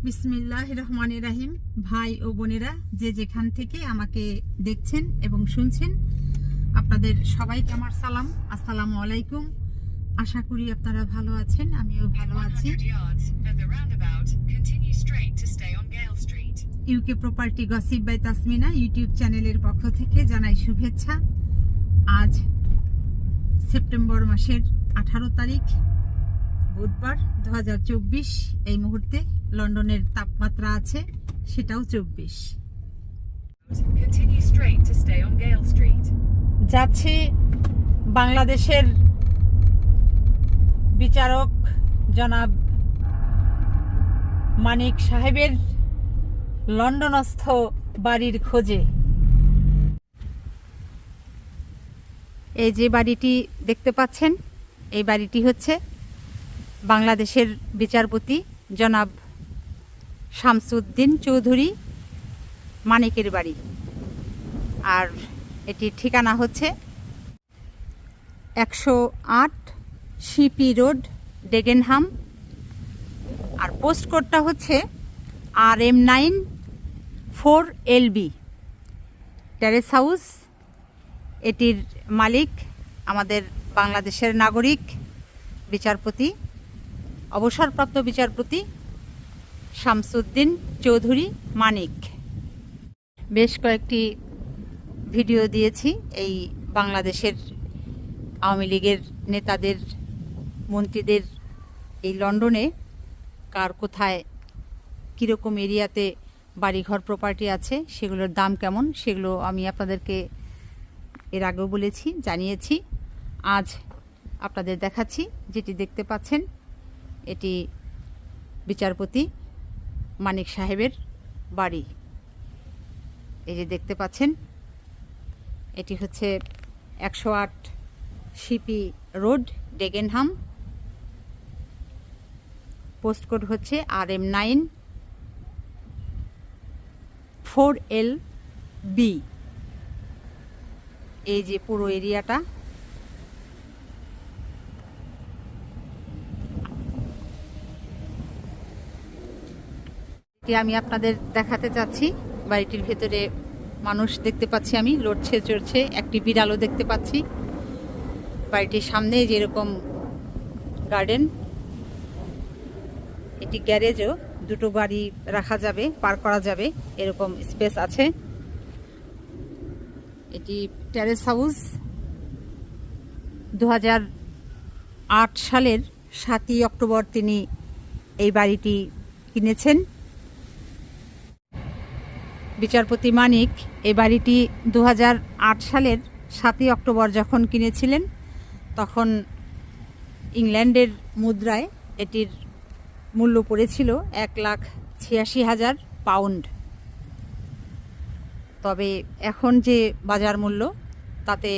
বিসমিল্লাহির রহমানির রহিম। ভাই ও বোনেরা যে যেখান থেকে আমাকে দেখছেন এবং শুনছেন, আপনাদের সবাইকে আমার সালাম, আসসালামু আলাইকুম। আশা করি আপনারা ভালো আছেন, আমিও ভালো আছি। UK property gossip by Tasmina YouTube চ্যানেলের পক্ষ থেকে জানাই শুভেচ্ছা। আজ সেপ্টেম্বর মাসের 18 তারিখ বুধবার 2024। এই মুহূর্তে লন্ডনের তাপমাত্রা আছে সেটাও 24। যাচ্ছে বাংলাদেশের বিচারক জনাব মানিক সাহেবের লন্ডনস্থ বাড়ির খোঁজে। এই যে বাড়িটি দেখতে পাচ্ছেন, এই বাড়িটি হচ্ছে বাংলাদেশের বিচারপতি জনাব শামসুদ্দিন চৌধুরী মানিকের বাড়ি। আর এটির ঠিকানা হচ্ছে 108 সিপি রোড, ডেগেনহাম। আর পোস্ট কোডটা হচ্ছে RM9 4LB। Terrace house. এটির মালিক আমাদের বাংলাদেশের নাগরিক বিচারপতি, অবসরপ্রাপ্ত বিচারপতি শামসুদ্দিন চৌধুরী মানিক। বেশ কয়েকটি ভিডিও দিয়েছি এই বাংলাদেশের আওয়ামী লীগের নেতাদের, মন্ত্রীদের এই লন্ডনে কার কোথায় কীরকম এরিয়াতে বাড়িঘর প্রপার্টি আছে, সেগুলোর দাম কেমন, সেগুলো আমি আপনাদেরকে এর আগেও বলেছি, জানিয়েছি। আজ আপনাদের দেখাচ্ছি। যেটি দেখতে পাচ্ছেন এটি বিচারপতি মানিক সাহেবের বাড়ি। এই যে দেখতে পাচ্ছেন, এটি হচ্ছে 108 CP road, Dagenham. Post code হচ্ছে RM9 4LB। এই যে পুরো এরিয়াটা। আমি আপনাদের দেখাতে চাচ্ছি। বাড়িটির ভেতরে মানুষ দেখতে পাচ্ছি, আমি লড়ছে চড়ছে, একটি বিড়ালও দেখতে পাচ্ছি। বাড়িটির সামনে যেরকম গার্ডেন, এটি গ্যারেজও, দুটো গাড়ি রাখা যাবে, পার্ক করা যাবে, এরকম স্পেস আছে। এটি টেরেস হাউস। 2008 সালের 7ই অক্টোবর তিনি এই বাড়িটি কিনেছেন। বিচারপতি মানিক এই বাড়িটি 2008 সালের 7ই অক্টোবর যখন কিনেছিলেন, তখন ইংল্যান্ডের মুদ্রায় এটির মূল্য পড়েছিল 1,86,000 পাউন্ড। তবে এখন যে বাজার মূল্য, তাতে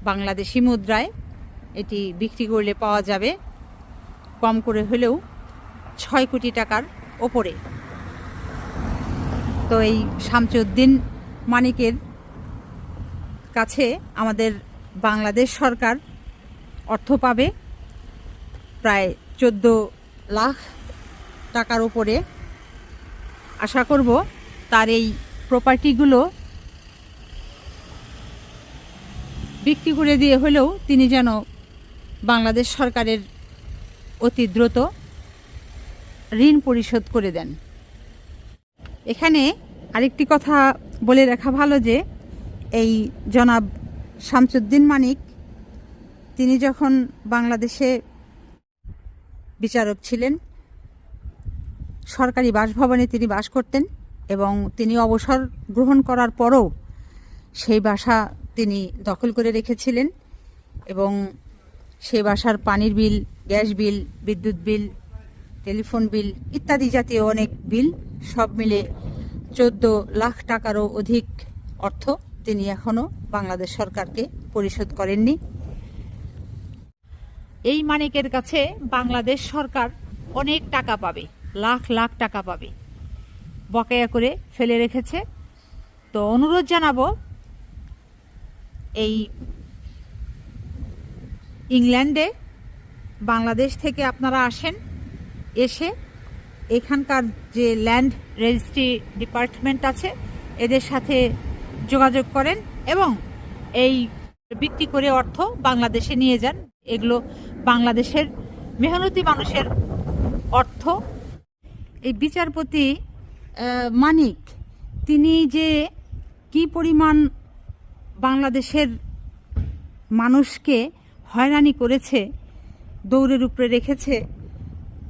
বাংলাদেশি মুদ্রায় এটি বিক্রি করলে পাওয়া যাবে কম করে হলেও 6 কোটি টাকার ওপরে। তো এই শামসুদ্দিন মানিকের কাছে আমাদের বাংলাদেশ সরকার অর্থ পাবে প্রায় 14 লাখ টাকার উপরে। আশা করব তার এই প্রপার্টিগুলো বিক্রি করে দিয়ে হলেও তিনি যেন বাংলাদেশ সরকারের অতি দ্রুত ঋণ পরিশোধ করে দেন। এখানে আরেকটি কথা বলে রাখা ভালো যে এই জনাব শামসুদ্দিন মানিক, তিনি যখন বাংলাদেশে বিচারক ছিলেন, সরকারি বাসভবনে তিনি বাস করতেন এবং তিনি অবসর গ্রহণ করার পরও সেই বাসা তিনি দখল করে রেখেছিলেন এবং সেই বাসার পানির বিল, গ্যাস বিল, বিদ্যুৎ বিল, টেলিফোন বিল ইত্যাদি জাতীয় অনেক বিল, সব মিলে 14 লাখ টাকারও অধিক অর্থ তিনি এখনও বাংলাদেশ সরকারকে পরিশোধ করেননি। এই মানিকের কাছে বাংলাদেশ সরকার অনেক টাকা পাবে, লাখ লাখ টাকা পাবে, বকেয়া করে ফেলে রেখেছে। তো অনুরোধ জানাবো, এই ইংল্যান্ডে বাংলাদেশ থেকে আপনারা আসেন, এসে এখানকার যে ল্যান্ড রেজিস্ট্রি ডিপার্টমেন্ট আছে এদের সাথে যোগাযোগ করেন এবং এই বিক্রি করে অর্থ বাংলাদেশে নিয়ে যান। এগুলো বাংলাদেশের মেহনতি মানুষের অর্থ। এই বিচারপতি মানিক তিনি যে কি পরিমাণ বাংলাদেশের মানুষকে হয়রানি করেছে, দৌড়ের উপরে রেখেছে,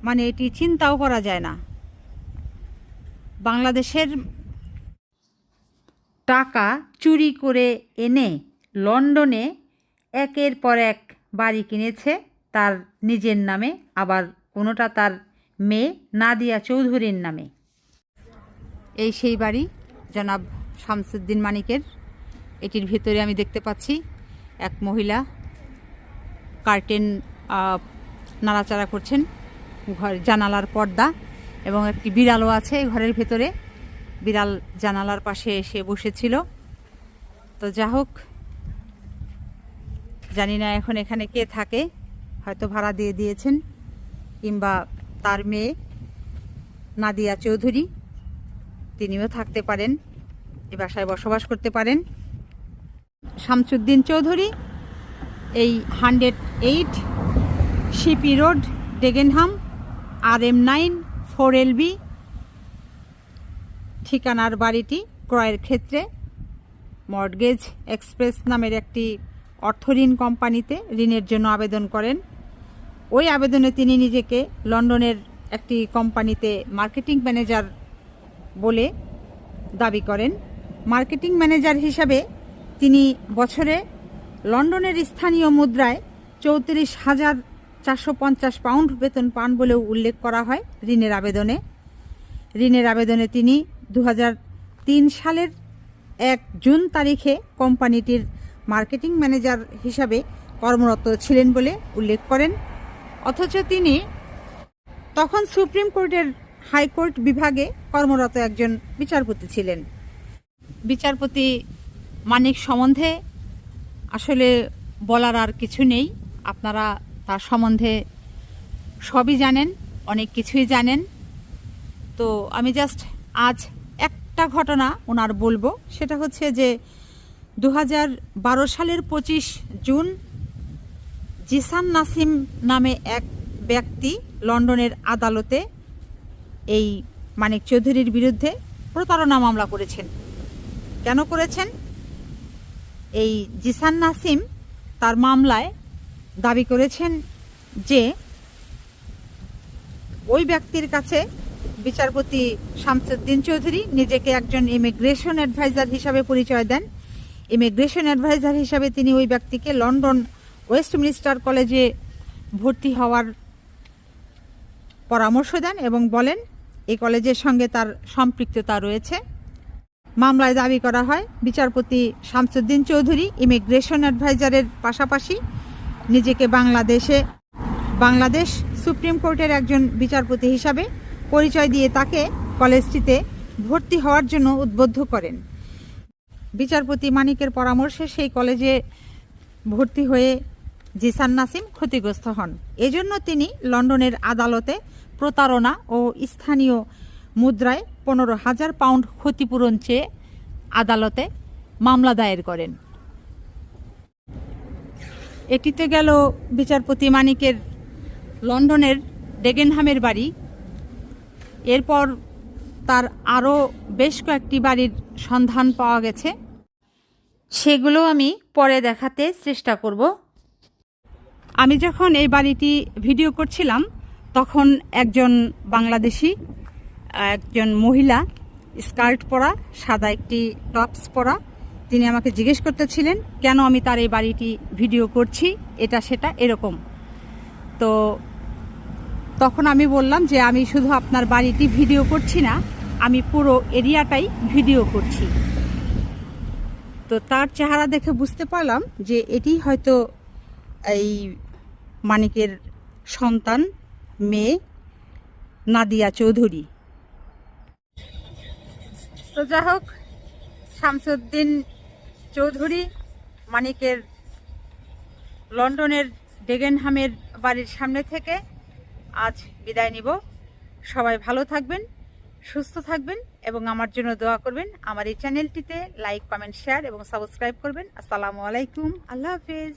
মানে এটি চিন্তাও করা যায় না। বাংলাদেশের টাকা চুরি করে এনে লন্ডনে একের পর এক বাড়ি কিনেছে তার নিজের নামে, আবার কোনোটা তার মেয়ে নাদিয়া চৌধুরীর নামে। এই সেই বাড়ি জনাব শামসুদ্দিন মানিকের। এটির ভিতরে আমি দেখতে পাচ্ছি এক মহিলা কার্টেন নাড়াচাড়া করছেন, ঘর জানালার পর্দা, এবং একটি বিড়ালও আছে ঘরের ভেতরে। বিড়াল জানালার পাশে এসে বসেছিল। তো যা হোক, জানি না এখন এখানে কে থাকে, হয়তো ভাড়া দিয়ে দিয়েছেন, কিংবা তার মেয়ে নাদিয়া চৌধুরী তিনিও থাকতে পারেন, এই বাসায় বসবাস করতে পারেন। শামসুদ্দিন চৌধুরী এই 108 Sheppey road, Dagenham, RM9 4LB ঠিকানার বাড়িটি ক্রয়ের ক্ষেত্রে মর্টগেজ এক্সপ্রেস নামের একটি অর্থঋণ কোম্পানিতে ঋণের জন্য আবেদন করেন। ওই আবেদনে তিনি নিজেকে লন্ডনের একটি কোম্পানিতে মার্কেটিং ম্যানেজার বলে দাবি করেন। মার্কেটিং ম্যানেজার হিসাবে তিনি বছরে লন্ডনের স্থানীয় মুদ্রায় 34,450 পাউন্ড বেতন পান বলেও উল্লেখ করা হয় ঋণের আবেদনে। ঋণের আবেদনে তিনি 2003 সালের 1 জুন তারিখে কোম্পানিটির মার্কেটিং ম্যানেজার হিসাবে কর্মরত ছিলেন বলে উল্লেখ করেন। অথচ তিনি তখন সুপ্রিম কোর্টের হাইকোর্ট বিভাগে কর্মরত একজন বিচারপতি ছিলেন। বিচারপতি মানিক সম্বন্ধে আসলে বলার আর কিছু নেই। আপনারা তার সম্বন্ধে সবই জানেন, অনেক কিছুই জানেন। তো আমি জাস্ট আজ একটা ঘটনা ওনার বলবো, সেটা হচ্ছে যে 2012 সালের 25 জুন জিসান নাসিম নামে এক ব্যক্তি লন্ডনের আদালতে এই মানিক চৌধুরীর বিরুদ্ধে প্রতারণা মামলা করেছেন। কেন করেছেন? এই জিসান নাসিম তার মামলায় দাবি করেছেন যে ওই ব্যক্তির কাছে বিচারপতি শামসুদ্দিন চৌধুরী নিজেকে একজন ইমিগ্রেশন অ্যাডভাইজার হিসাবে পরিচয় দেন। ইমিগ্রেশন অ্যাডভাইজার হিসাবে তিনি ওই ব্যক্তিকে লন্ডন ওয়েস্টমিনিস্টার কলেজে ভর্তি হওয়ার পরামর্শ দেন এবং বলেন এই কলেজের সঙ্গে তার সম্পৃক্ততা রয়েছে। মামলায় দাবি করা হয় বিচারপতি শামসুদ্দিন চৌধুরী ইমিগ্রেশন অ্যাডভাইজারের পাশাপাশি নিজেকে বাংলাদেশ সুপ্রিম কোর্টের একজন বিচারপতি হিসাবে পরিচয় দিয়ে তাকে কলেজটিতে ভর্তি হওয়ার জন্য উদ্বুদ্ধ করেন। বিচারপতি মানিকের পরামর্শে সেই কলেজে ভর্তি হয়ে জিসান নাসিম ক্ষতিগ্রস্ত হন। এজন্য তিনি লন্ডনের আদালতে প্রতারণা ও স্থানীয় মুদ্রায় 15,000 পাউন্ড ক্ষতিপূরণ চেয়ে আদালতে মামলা দায়ের করেন। এটিতে গেল বিচারপতি মানিকের লন্ডনের ডেগেনহামের বাড়ি। এরপর তার আরও বেশ কয়েকটি বাড়ির সন্ধান পাওয়া গেছে, সেগুলো আমি পরে দেখাতে চেষ্টা করব। আমি যখন এই বাড়িটি ভিডিও করছিলাম তখন একজন বাংলাদেশি একজন মহিলা স্কার্ট পরা, সাদা একটি টপস পরা, তিনি আমাকে জিজ্ঞেস করতেছিলেন কেন আমি তার এই বাড়িটি ভিডিও করছি, এটা সেটা এরকম। তো তখন আমি বললাম যে আমি শুধু আপনার বাড়িটি ভিডিও করছি না, আমি পুরো এরিয়াটাই ভিডিও করছি। তো তার চেহারা দেখে বুঝতে পারলাম যে এটি হয়তো এই মানিকের সন্তান মেয়ে নাদিয়া চৌধুরী। তো যাই হোক, শামসুদ্দিন চৌধুরী মানিকের লন্ডনের ডেগেনহামের বাড়ির সামনে থেকে আজ বিদায় নিব। সবাই ভালো থাকবেন, সুস্থ থাকবেন এবং আমার জন্য দোয়া করবেন। আমার এই চ্যানেলটিতে লাইক, কমেন্ট, শেয়ার এবং সাবস্ক্রাইব করবেন। আসসালামু আলাইকুম, আল্লাহ হাফেজ।